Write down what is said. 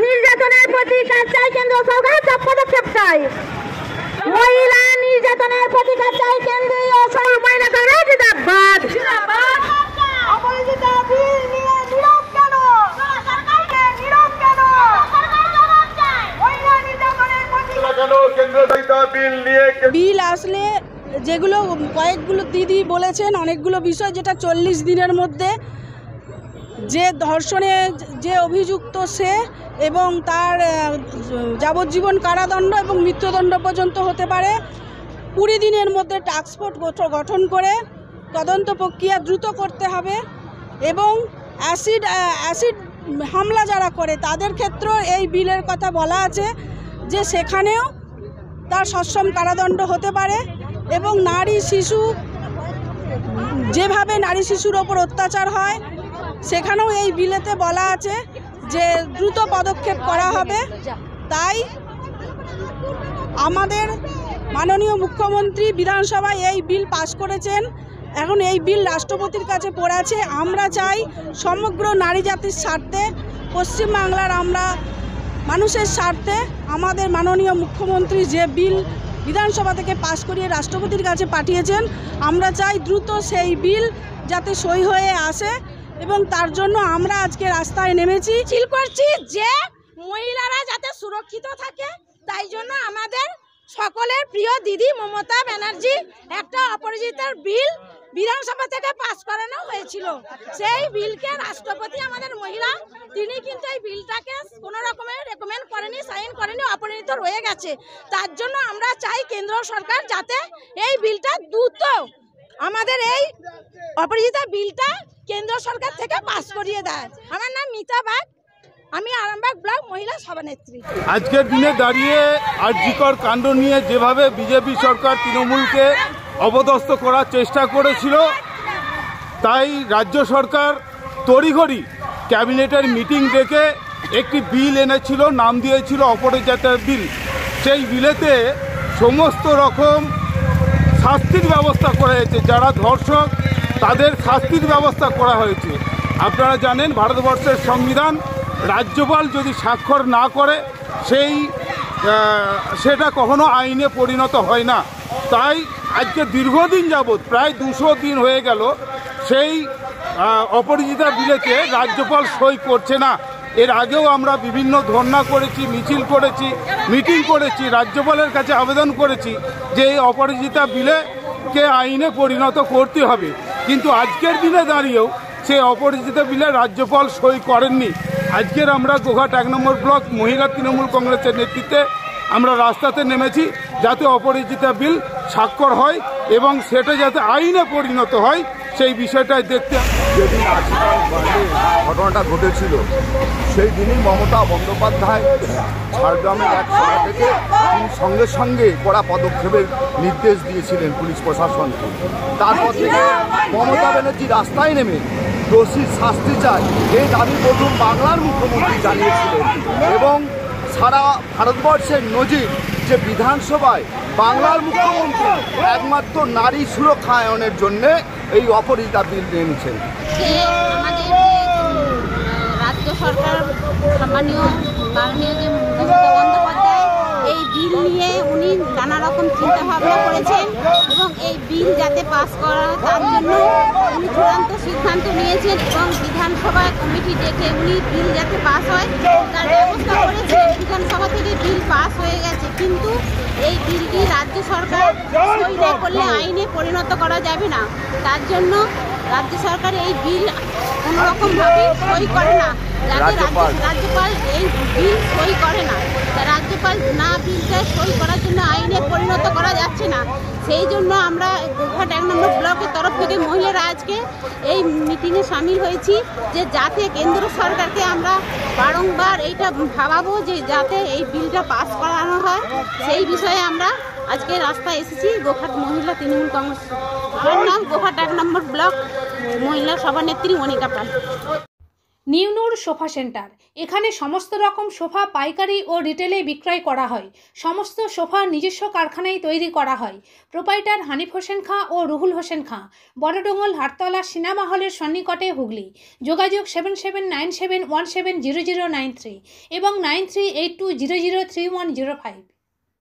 নির্যাতনের প্রতিকার চাই কেন্দ্র সরকার, পদক্ষেপ চাই। মহিলা নির্যাতনের প্রতিকার চাই কেন্দ্রীয় সরকার, মহিলা সরকার জিন্দাবাদ। অপরাজিতা বিল নিয়ে নীরব কেন? নীরব কেন? মহিলা নির্যাতনের প্রতিকার কেন? কেন্দ্রীয় বিল নিয়ে বিল আসলে যেগুলো কয়েকগুলো দিদি বলেছেন, অনেকগুলো বিষয়, যেটা 40 দিনের মধ্যে যে ধর্ষণে যে অভিযুক্ত সে এবং তার যাবজ্জীবন কারাদণ্ড এবং মৃত্যুদণ্ড পর্যন্ত হতে পারে। 20 দিনের মধ্যে টাস্ক ফোর্স গঠন করে তদন্ত প্রক্রিয়া দ্রুত করতে হবে এবং অ্যাসিড হামলা যারা করে তাদের ক্ষেত্রেও এই বিলের কথা বলা আছে যে সেখানেও তার সশ্রম কারাদণ্ড হতে পারে এবং নারী শিশু যেভাবে নারী শিশুর ওপর অত্যাচার হয় সেখানেও এই বিলেতে বলা আছে যে দ্রুত পদক্ষেপ করা হবে। তাই আমাদের মাননীয় মুখ্যমন্ত্রী বিধানসভায় এই বিল পাশ করেছেন, এখন এই বিল রাষ্ট্রপতির কাছে পড়ে আছে। আমরা চাই সমগ্র নারী জাতির স্বার্থে, পশ্চিমবাংলার আমরা মানুষের স্বার্থে আমাদের মাননীয় মুখ্যমন্ত্রী যে বিল বিধানসভা থেকে পাশ করিয়ে রাষ্ট্রপতির কাছে পাঠিয়েছেন, আমরা চাই দ্রুত সেই বিল যাতে সই হয়ে আসে এবং তার জন্য আমরা আজকে রাস্তায় নেমেছি, মিছিল করছি যে মহিলারা যাতে সুরক্ষিত থাকে। তাই জন্য আমাদের সকলের প্রিয় দিদি মমতা ব্যানার্জি একটা অপরাজিতার বিল বিধানসভা থেকে পাস করানো হয়েছিল। সেই বিলকে রাষ্ট্রপতি আমাদের মহিলা তিনি কিন্তু এই বিলটাকে কোনো রকমের রেকমেন্ড করেনি, সাইন করেনি, অপরাজিত রয়ে গেছে। তার জন্য আমরা চাই কেন্দ্র সরকার যাতে এই বিলটা দ্রুত আমাদের এই অপরাজিতা বিলটা কেন্দ্র সরকার থেকে পাস করিয়ে দেয়। আমার নাম মিতা বাগ, আমি আরামবাগ ব্লক মহিলা সভানেত্রী। আজকের দিনে দাঁড়িয়ে আরজিকর কাণ্ড নিয়ে যেভাবে বিজেপি সরকার তৃণমূলকে অপদস্থ করার চেষ্টা করেছিল, তাই রাজ্য সরকার তড়িঘড়ি ক্যাবিনেটের মিটিং ডেকে একটি বিল এনেছিল, নাম দিয়েছিল অপরাজিতা বিল। সেই বিলেতে সমস্ত রকম শাস্তির ব্যবস্থা করা হয়েছে, যারা ধর্ষক তাদের শাস্তির ব্যবস্থা করা হয়েছে। আপনারা জানেন ভারতবর্ষের সংবিধান রাজ্যপাল যদি স্বাক্ষর না করে সেটা কখনো আইনে পরিণত হয় না। তাই আজকে দীর্ঘদিন যাবৎ প্রায় 200 দিন হয়ে গেল সেই অপরাজিতা বিলেতে রাজ্যপাল সই করছে না। এর আগেও আমরা বিভিন্ন ধর্ণা করেছি, মিছিল করেছি, মিটিং করেছি, রাজ্যপালের কাছে আবেদন করেছি যে এই অপরাজিতা বিলেকে আইনে পরিণত করতে হবে, কিন্তু আজকের দিনে দাঁড়িয়েও সেই অপরাজিতা বিলে রাজ্যপাল সই করেননি। আজকের আমরা গোঘাট 1 নম্বর ব্লক মহিলা তৃণমূল কংগ্রেসের নেতৃত্বে আমরা রাস্তাতে নেমেছি যাতে অপরাজিতা বিল স্বাক্ষর হয় এবং সেটা যাতে আইনে পরিণত হয় সেই বিষয়টাই দেখতে। যেদিন ঘটনাটা ঘটেছিল সেই দিনই মমতা বন্দ্যোপাধ্যায় ঝাড়গ্রামের এক সভা থেকে তিনি সঙ্গে সঙ্গে কড়া পদক্ষেপের নির্দেশ দিয়েছিলেন পুলিশ প্রশাসনকে। তারপর থেকে মমতা ব্যানার্জি রাস্তায় নেমে দোষীর শাস্তি চায় এই দাবি প্রথম বাংলার মুখ্যমন্ত্রী জানিয়েছিলেন এবং সারা ভারতবর্ষের নজির যে বিধানসভায় বাংলার মুখ্যমন্ত্রী একমাত্র নারী সুরক্ষায়নের জন্য এই অপরাজিতা বিল এনেছেন। আমাদের রাজ্য সরকার মাননীয় যে মমতা বন্দ্যোপাধ্যায় এই বিল নিয়ে উনি নানা রকম চিন্তা ভাবনা করেছেন এবং এই বিল যাতে পাস করা তার জন্য উনি চূড়ান্ত সিদ্ধান্ত নিয়েছেন এবং বিধানসভায় কমিটি ডেকে উনি বিল যাতে পাস হয় তার ব্যবস্থা করেছেন। বিধানসভা থেকে বিল পাস হয়ে গেছে, কিন্তু এই বিলটি রাজ্য সরকার সই না করলে আইনে পরিণত করা যাবে না। তার জন্য রাজ্য সরকার এই বিল কোনোরকমভাবে সই করে না, যাতে রাজ্যপাল এই বিল সই করে না। রাজ্যপাল না বিলটা সই করার জন্য আইনে পরিণত করা যাচ্ছে না। সেই জন্য আমরা গোঘাট 1 নম্বর ব্লকের তরফ থেকে মহিলারা আজকে এই মিটিংয়ে সামিল হয়েছি যে যাতে কেন্দ্র সরকারকে আমরা বারংবার এইটা ভাবাবো যে যাতে এই বিলটা পাস করানো হয়। সেই বিষয়ে আমরা আজকে রাস্তায় এসেছি। গোঘাট মহিলা তৃণমূল কংগ্রেস নাম গোঘাট 1 নম্বর ব্লক মহিলা সভানেত্রী মনিকা পাল। নিউনুর সোফা সেন্টার। এখানে সমস্ত রকম সোফা পাইকারি ও রিটেলে বিক্রয় করা হয়। সমস্ত সোফা নিজস্ব কারখানায় তৈরি করা হয়। প্রোপাইটার হানিফ হোসেন খাঁ ও রুহুল হোসেন খাঁ, বড়ডোঙ্গল হাটতলা সিনেমা হলের সন্নিকটে, হুগলি। যোগাযোগ 7797170093 এবং 9382003105।